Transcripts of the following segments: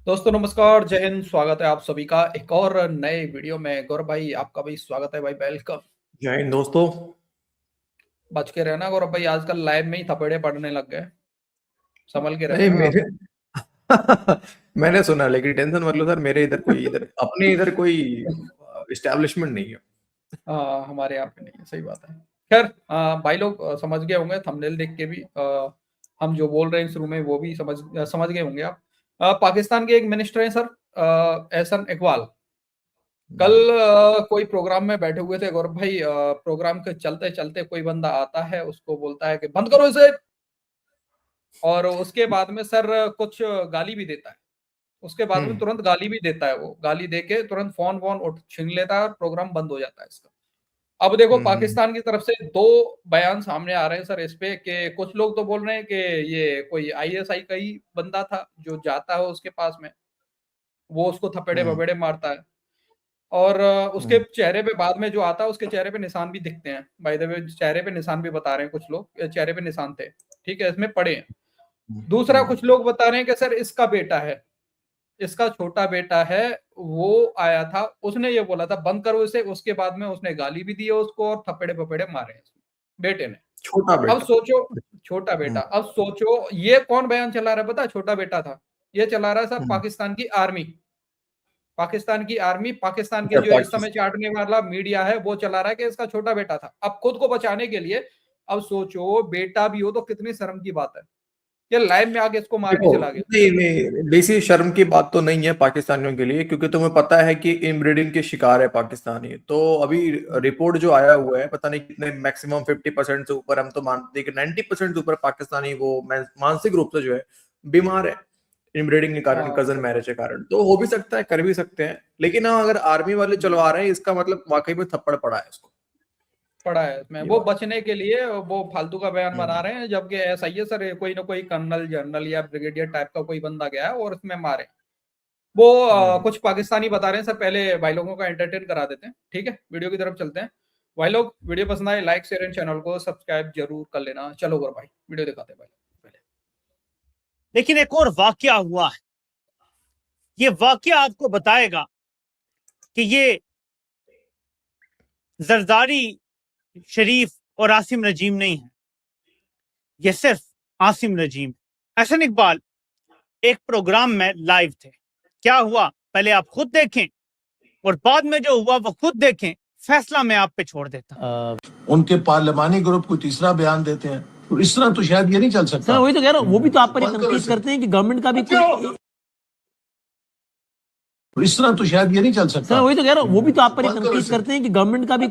दोस्तों नमस्कार, जय हिंद। स्वागत है आप सभी का एक और नए वीडियो में। गौरव भाई, आपका भी स्वागत है भाई, वेलकम। जय हिंद दोस्तों। बच के रहना गौरव भाई, आजकल लाइव में ही थपेड़े पड़ने लग गए। संभल के नहीं रहना आप। मेरे मैंने सुना, लेकिन टेंशन मत लो सर, मेरे इधर कोई इस्टेब्लिशमेंट नहीं है। हमारे यहाँ पे नहीं है, सही बात है। खैर, भाई लोग समझ गए होंगे थंबनेल देख के भी। हम जो बोल रहे हैं शुरू में वो भी समझ गए होंगे आप। पाकिस्तान के एक मिनिस्टर हैं सर, एहसन इकबाल। कल कोई प्रोग्राम में बैठे हुए थे गौरव भाई। प्रोग्राम के चलते चलते कोई बंदा आता है, उसको बोलता है कि बंद करो इसे। और उसके बाद में सर कुछ गाली भी देता है। उसके बाद में तुरंत गाली भी देता है, वो गाली देके तुरंत फोन वोन उठ छीन लेता है और प्रोग्राम बंद हो जाता है इसका। अब देखो, पाकिस्तान की तरफ से दो बयान सामने आ रहे हैं सर इस पे, कि कुछ लोग तो बोल रहे हैं कि ये कोई आईएसआई का ही बंदा था जो जाता है उसके पास में, वो उसको थपेड़े बपेड़े मारता है। और उसके चेहरे पे बाद में जो आता है, उसके चेहरे पे निशान भी दिखते हैं। बाय द वे, चेहरे पे निशान भी बता रहे हैं कुछ लोग, चेहरे पे निशान थे, ठीक है, इसमें पड़े हैं। दूसरा, कुछ लोग बता रहे हैं कि सर इसका बेटा है, इसका छोटा बेटा है, वो आया था, उसने ये बोला था बंद करो इसे। उसके बाद में उसने गाली भी दी है उसको और थप्पड़े बपेड़े मारे हैं बेटे ने। छोटा अब बेटा। सोचो, छोटा बेटा, अब सोचो ये कौन बयान चला रहा है पता है? छोटा बेटा था, ये चला रहा है सर पाकिस्तान की आर्मी। पाकिस्तान की आर्मी, पाकिस्तान के जो इस समय चाटने वाला मीडिया है वो चला रहा है कि इसका छोटा बेटा था। अब खुद को बचाने के लिए, अब सोचो बेटा भी हो तो कितनी शर्म की बात है, ये लाइव में आके इसको मार के देखो, चला गया। नहीं, बेसी शर्म की बात तो नहीं है पाकिस्तानियों के लिए, क्योंकि तुम्हें पता है कि इनब्रीडिंग के शिकार है पाकिस्तानी। तो अभी रिपोर्ट जो आया हुआ है, पता नहीं कितने, मैक्सिमम 50% से ऊपर, हम तो मानते हैं कि 90% से ऊपर पाकिस्तानी वो मानसिक रूप से जो है बीमार है, इनब्रीडिंग के कारण, हाँ कजन मैरिज के कारण। तो हो भी सकता है, कर भी सकते हैं, लेकिन हाँ, अगर आर्मी वाले चलवा रहे हैं, इसका मतलब वाकई में थप्पड़ पड़ा है इसको। पड़ा है इसमें, ये वो बात। बचने के लिए वो फालतू का बयान बना रहे हैं। जबकि ऐसा ही है सर, कोई ना कोई कर्नल जनरल या ब्रिगेडियर टाइप का कोई बंदा गया है और उसमें मारे। वो कुछ पाकिस्तानी बता रहे हैं सर। पहले भाई लोगों का एंटरटेन करा देते हैं, ठीक है, वीडियो की तरफ चलते हैं। भाई लोग, वीडियो पसंद आए लाइक शेयर एंड चैनल को सब्सक्राइब जरूर कर लेना। चलो गौर भाई, वीडियो दिखाते हैं भाई पहले। लेकिन एक और वाकया हुआ है, ये वाकया आपको बताएगा कि ये जरदारी शरीफ और आसिम नजीम नहीं है, ये सिर्फ आसिम नजीम। एहसन इकबाल एक प्रोग्राम में लाइव थे। क्या हुआ पहले आप खुद देखें और बाद में जो हुआ वो खुद देखें। फैसला मैं आप पे छोड़ देता। उनके पार्लिमानी ग्रुप को तीसरा बयान देते हैं, तो इस तरह तो शायद ये नहीं चल सकता। सर वही तो कह रहा हूँ, वो भी तो आप पर तनकीद करते हैं कि गवर्नमेंट का भी इस तरह तो शायद ये नहीं चल सकता। सर वही तो कह रहा हूँ, वो भी तो आप पर तनकीद करते हैं कि गवर्नमेंट का भी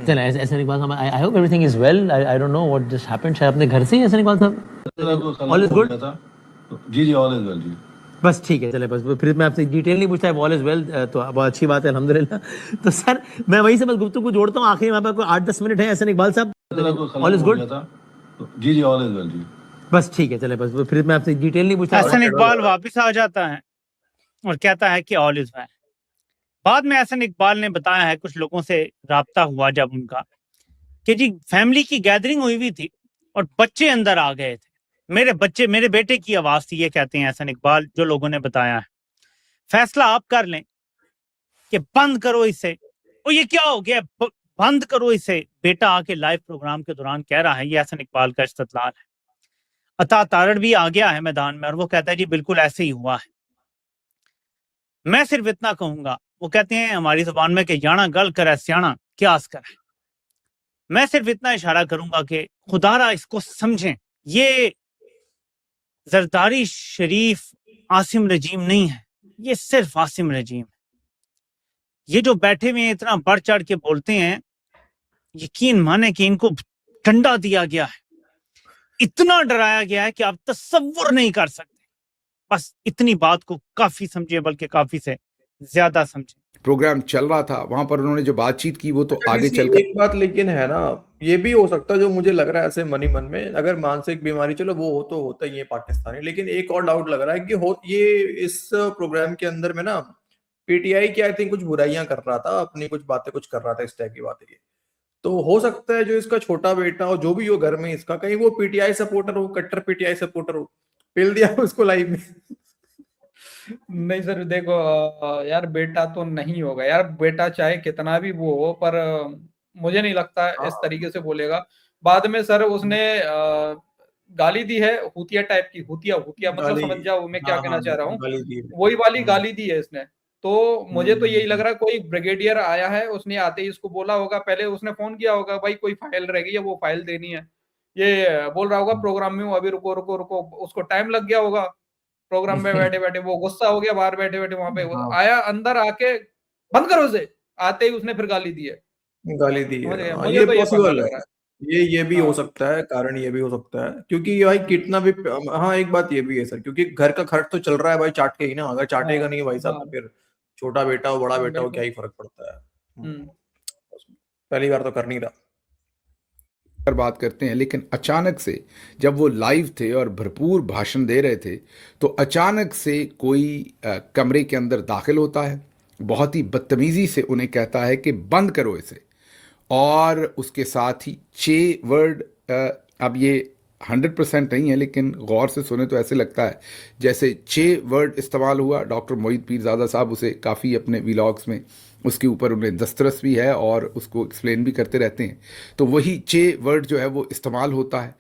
चल ऐसा Iqbal sahab, I hope everything is well. I don't know what just happened. शायद अपने घर से ही ऐसा इकबाल साहब ऑल इज गुड। जी जी, ऑल इज वेल जी। बस ठीक है, चले, बस फिर मैं आपसे डिटेल नहीं पूछता है। ऑल इज वेल तो बहुत अच्छी बात है, अल्हम्दुलिल्लाह। तो सर मैं वहीं से बस गुफ्तगू जोड़ता हूँ, आखिरी वहाँ पर कोई 8-10 मिनट है। ऐसा इकबाल साहब ऑल इज गुड। जी जी, ऑल इज वेल जी। बस ठीक है, चले, बस फिर मैं आपसे डिटेल नहीं पूछता। एहसन इकबाल वापस आ जाता है और कहता है कि ऑल इज वेल। बाद में एहसन इकबाल ने बताया है, कुछ लोगों से राब्ता हुआ जब उनका, कि जी फैमिली की गैदरिंग हुई हुई थी और बच्चे अंदर आ गए थे। मेरे बेटे की आवाज थी, ये कहते हैं एहसन इकबाल, जो लोगों ने बताया है। फैसला आप कर लें कि बंद करो इसे। और ये क्या हो गया, बंद करो इसे, बेटा आके लाइव प्रोग्राम के दौरान कह रहा है। ये एहसन इकबाल का इस्तदलाल है। अता तारड़ भी आ गया है मैदान में और वो कहता है जी बिल्कुल ऐसे ही हुआ है। मैं सिर्फ इतना कहूंगा, वो कहते हैं हमारी जुबान में कि याना गल करे स्याना क्यास करे। मैं सिर्फ इतना इशारा करूंगा कि खुदारा इसको समझें, ये जरदारी शरीफ आसिम नजीम नहीं है, ये सिर्फ आसिम नजीम है। ये जो बैठे हुए इतना बढ़ चढ़ के बोलते हैं, यकीन माने कि इनको डंडा दिया गया है, इतना डराया गया है कि आप तसव्वुर नहीं कर सकते। बस इतनी बात को काफी समझे, बल्कि काफी से ज्यादा समझे। प्रोग्राम चल रहा था वहां पर उन्होंने जो बातचीत की वो तो आगे चलकर एक बात लेकिन है ना, ये भी हो सकता है, जो मुझे लग रहा है ऐसे मनी मन में, अगर मानसिक बीमारी, चलो वो हो तो होता ही है पाकिस्तानी, लेकिन एक और डाउट लग रहा है कि हो ये इस प्रोग्राम के अंदर में ना पीटीआई की आई थिंक कुछ बुराइयां कर रहा था, अपनी कुछ बातें कुछ कर रहा था, इस टाइप की बातें। ये तो हो सकता है जो इसका छोटा बेटा हो, जो भी हो घर में इसका, कहीं वो पीटीआई सपोर्टर हो, कट्टर पीटीआई सपोर्टर हो, पेल दिया उसको लाइव में। नहीं सर देखो यार बेटा तो नहीं होगा यार, बेटा चाहे कितना भी वो हो पर मुझे नहीं लगता इस हाँ। तरीके से बोलेगा। बाद में सर उसने गाली दी है हूतिया टाइप की, हूतिया हूतिया मतलब गाली, समझ जाओ मैं क्या हाँ कहना हाँ चाह रहा हूँ, गाली दी है। वही वाली हम्म, गाली दी है इसने। तो मुझे तो यही लग हम्म, रहा है कोई ब्रिगेडियर आया है, उसने आते ही इसको बोला होगा, पहले उसने फोन किया होगा भाई कोई फाइल रह गई है वो फाइल देनी है, ये बोल रहा होगा प्रोग्राम में हूँ अभी रुको रुको रुको, उसको टाइम लग गया होगा प्रोग्राम में बैठे बैठे, वो गुस्सा हो गया बाहर बैठे बैठे वहां पे हाँ आया, अंदर आके बंद करो उसे, आते ही उसने फिर गाली दी है। गाली दी है। समझ गए, हाँ, मुझे ये तो ये पंगा पॉसिबल है। लग रहा है। ये भी हो हाँ सकता है, कारण ये भी हो सकता है क्योंकि ये भाई कितना भी, हाँ एक बात ये भी है सर, क्योंकि घर का खर्च तो चल रहा है भाई चाट के ही ना, अगर हाँ चाटेगा नहीं भाई साहब हाँ तो फिर छोटा बेटा हो बड़ा बेटा हो क्या बिल्कुल। ही फर्क पड़ता है। हम्म। पहली बार तो कर नहीं रहा। पर बात करते हैं, लेकिन अचानक से जब वो लाइव थे और भरपूर भाषण दे रहे थे तो अचानक से कोई कमरे के अंदर दाखिल होता है, बहुत ही बदतमीजी से उन्हें कहता है कि बंद करो इसे, और उसके साथ ही 6 वर्ड, अब ये 100% नहीं है लेकिन गौर से सुने तो ऐसे लगता है जैसे 6 वर्ड इस्तेमाल हुआ। डॉक्टर मोहित पीरज़ादा साहब उसे काफ़ी अपने व्लॉग्स में उसके ऊपर उन्हें दस्तरस भी है और उसको एक्सप्लेन भी करते रहते हैं। तो वही 6 वर्ड जो है वो इस्तेमाल होता है।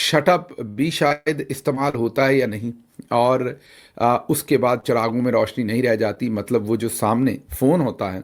शटअप भी शायद इस्तेमाल होता है या नहीं, और उसके बाद चिरागों में रोशनी नहीं रह जाती, मतलब वो जो सामने फ़ोन होता है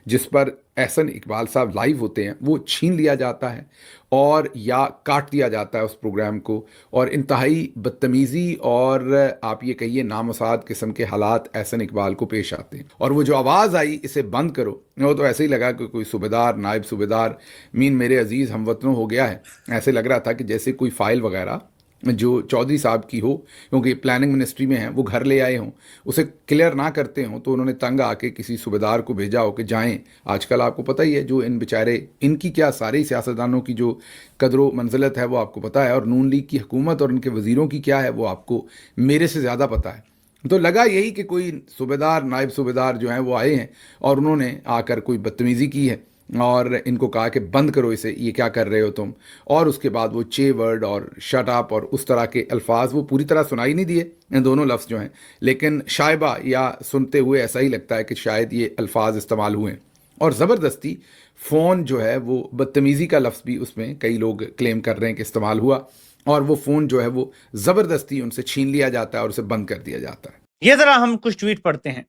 जिस पर एहसन इकबाल साहब लाइव होते हैं वो छीन लिया जाता है और या काट दिया जाता है उस प्रोग्राम को, और इंतहाई बदतमीज़ी और आप ये कहिए नामसाद किस्म के हालात एहसन इकबाल को पेश आते हैं। और वो जो आवाज़ आई इसे बंद करो, वो तो ऐसे ही लगा कि कोई सूबेदार नायब सूबेदार मीन मेरे अजीज़ हमवतनों हो गया है। ऐसे लग रहा था कि जैसे कोई फ़ाइल वगैरह जो चौधरी साहब की हो, क्योंकि प्लानिंग मिनिस्ट्री में है, वो घर ले आए हों, उसे क्लियर ना करते हों, तो उन्होंने तंग आके किसी सूबेदार को भेजा हो कि जाएं। आजकल आपको पता ही है जो इन बेचारे इनकी क्या सारे सियासतदानों की जो कदर मंजिलत है वो आपको पता है, और नून लीग की हुकूमत और इनके वज़ीरों की क्या है वो आपको मेरे से ज़्यादा पता है। तो लगा यही कि कोई सूबेदार नायब सूबेदार जो हैं वो आए हैं और उन्होंने आकर कोई बदतमीज़ी की है और इनको कहा कि बंद करो इसे, ये क्या कर रहे हो तुम। और उसके बाद वो 6 वर्ड और शट अप और उस तरह के अल्फाज वो पूरी तरह सुनाई नहीं दिए इन दोनों लफ्ज़ जो हैं, लेकिन शायबा या सुनते हुए ऐसा ही लगता है कि शायद ये अल्फाज इस्तेमाल हुए हैं। और ज़बरदस्ती फ़ोन जो है वो बदतमीज़ी का लफ्ज़ भी उसमें कई लोग क्लेम कर रहे हैं कि इस्तेमाल हुआ, और वो फ़ोन जो है वो ज़बरदस्ती उनसे छीन लिया जाता है और उसे बंद कर दिया जाता है। ये जरा हम कुछ ट्वीट पढ़ते हैं।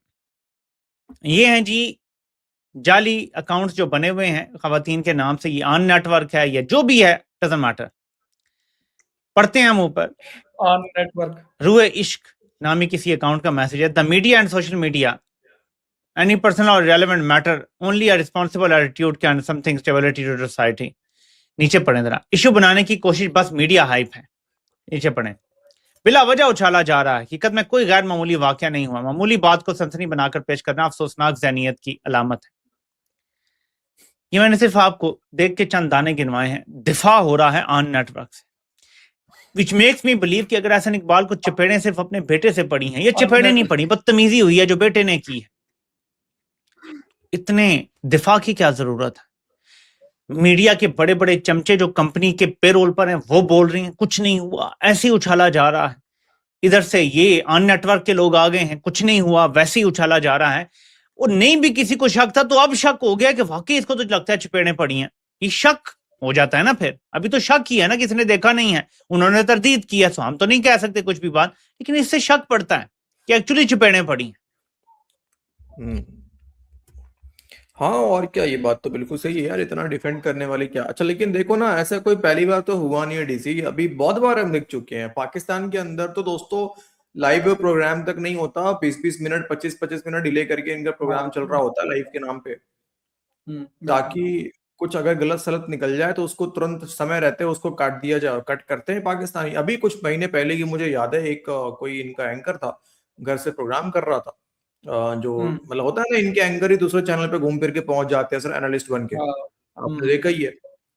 ये हैं जी जाली अकाउंट्स जो बने हुए हैं खवातीन के नाम से, ये ऑन नेटवर्क है या जो भी है, डजंट मैटर। पढ़ते हैं हम ऊपर, ऑन नेटवर्क रूए इश्क नामी किसी अकाउंट का मैसेज है, the media and social media any personal और relevant matter only a responsible attitude can something stability to society. नीचे पढ़ें जरा, इशू बनाने की कोशिश बस मीडिया हाइप है। नीचे पढ़ें, बिला वजह उछाला जा रहा है, हकीकत में कोई गैर मामूली वाकया नहीं हुआ, मामूली बात को सनसनी बनाकर पेश करना अफसोसनाक ज़हनियत की अलामत है। ये मैंने सिर्फ आपको देख के चंद दाने गिनवाए हैं। दिफा हो रहा है ऑन नेटवर्क से, विच मेक्स मी बिलीव कि अगर एहसन इकबाल को चपेड़े सिर्फ अपने बेटे से पड़ी हैं, ये चपेड़े नहीं पड़ी, बदतमीजी हुई है जो बेटे ने की है, इतने दिफा की क्या जरूरत है। मीडिया के बड़े बड़े चमचे जो कंपनी के पेरोल पर हैं वो बोल रही हैं कुछ नहीं हुआ, ऐसे ही उछाला जा रहा है। इधर से ये ऑन नेटवर्क के लोग आ गए हैं, कुछ नहीं हुआ, वैसे ही उछाला जा रहा है। और नहीं भी किसी को शक था तो अब शक हो गया कि वाकई इसको तो लगता है चपेड़े पड़ी हैं। ये शक हो जाता है ना, फिर अभी तो शक ही है ना, किसी ने देखा नहीं है, उन्होंने तरदीद की है, तो हम तो नहीं कह सकते कुछ भी बात, लेकिन इससे शक पड़ता है कि एक्चुअली चपेड़े पड़ी हैं। हाँ और क्या, ये बात तो बिल्कुल सही है यार, इतना डिफेंड करने वाली क्या। अच्छा लेकिन देखो ना, ऐसा कोई पहली बार तो हुआ नहीं है डीसी, अभी बहुत बार हम देख चुके हैं पाकिस्तान के अंदर तो दोस्तों लाइव प्रोग्राम तक नहीं होता, 20-20 मिनट 25-25 मिनट डिले करके इनका प्रोग्राम चल रहा होता है लाइव के नाम पे, ताकि कुछ अगर गलत सलत निकल जाए तो उसको तुरंत समय रहते उसको काट दिया जाए, कट करते हैं पाकिस्तानी। अभी कुछ महीने पहले की मुझे याद है, एक कोई इनका एंकर था, घर से प्रोग्राम कर रहा था, जो मतलब होता है ना इनके एंकर ही दूसरे चैनल पे घूम फिर के पहुंच जाते हैं सर, एनालिस्ट बन के, आपने देखा ही है।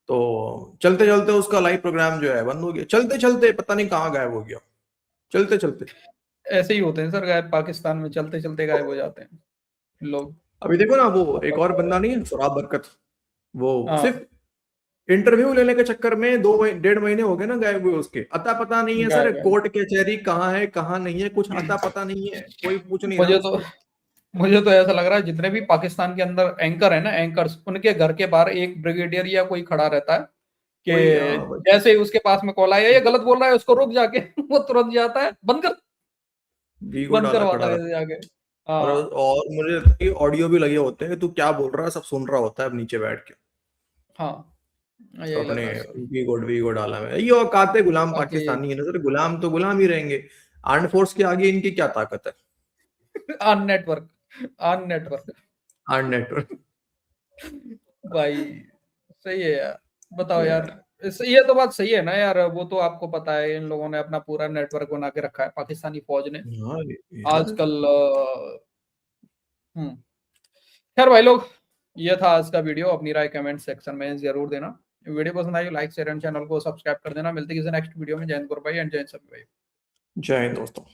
तो चलते चलते उसका लाइव प्रोग्राम जो है बंद हो गया, चलते चलते पता नहीं कहाँ गायब हो गया, चलते चलते। ऐसे ही होते हैं सर, गायब पाकिस्तान में चलते चलते गायब हो जाते हैं लोग। अभी देखो ना वो एक और बंदा नहीं है सुराब बरकत, वो सिर्फ इंटरव्यू लेने के चक्कर में 2-1.5 महीने हो गए ना गायब हुए उसके। अता पता नहीं है सर, गायब है। कोर्ट कचहरी कहाँ है कहाँ नहीं है, कुछ अता पता नहीं है, कोई पूछ नहीं मुझे रहा उसको। मुझे तो ऐसा लग रहा है जितने भी पाकिस्तान के अंदर एंकर है ना, एंकर्स, उनके घर के बाहर एक ब्रिगेडियर या कोई खड़ा रहता है कि वही, जैसे ही उसके पास में कॉल आया ये गलत बोल रहा है उसको रोक जाके वो तुरंत जाता है वीगो बंद डाला करवाता खड़ा है रहता जाके। है। हाँ और मुझे लगता है कि ऑडियो भी लगे होते हैं कि तू क्या बोल रहा है, सब सुन रहा होता है अब नीचे बैठ के। हाँ तो यही लग अपने रहा है सर। वीगो डाला में ये औकात है, गुलाम बाकी पाकिस्तानी है ना सर, गुलाम तो गुलाम ही रहेंगे। आर्म फोर्स के आगे इनकी क्या ताकत है। On network arm network. भाई सही है यार। बताओ यार, ये तो बात सही है ना यार, वो तो आपको पता है इन लोगों ने अपना पूरा नेटवर्क बना के रखा है पाकिस्तानी फौज ने हाँ यार। आजकल। खैर भाई लोग, ये था आज का वीडियो। अपनी राय कमेंट सेक्शन में जरूर देना। वीडियो पसंद I like share and channel को सब्सक्राइब कर देना। मिलते किसी नेक्स्ट वीडियो में। जय हिंद भाई एंड जय हिंद सभी भाई। जय हिंद दोस्तों।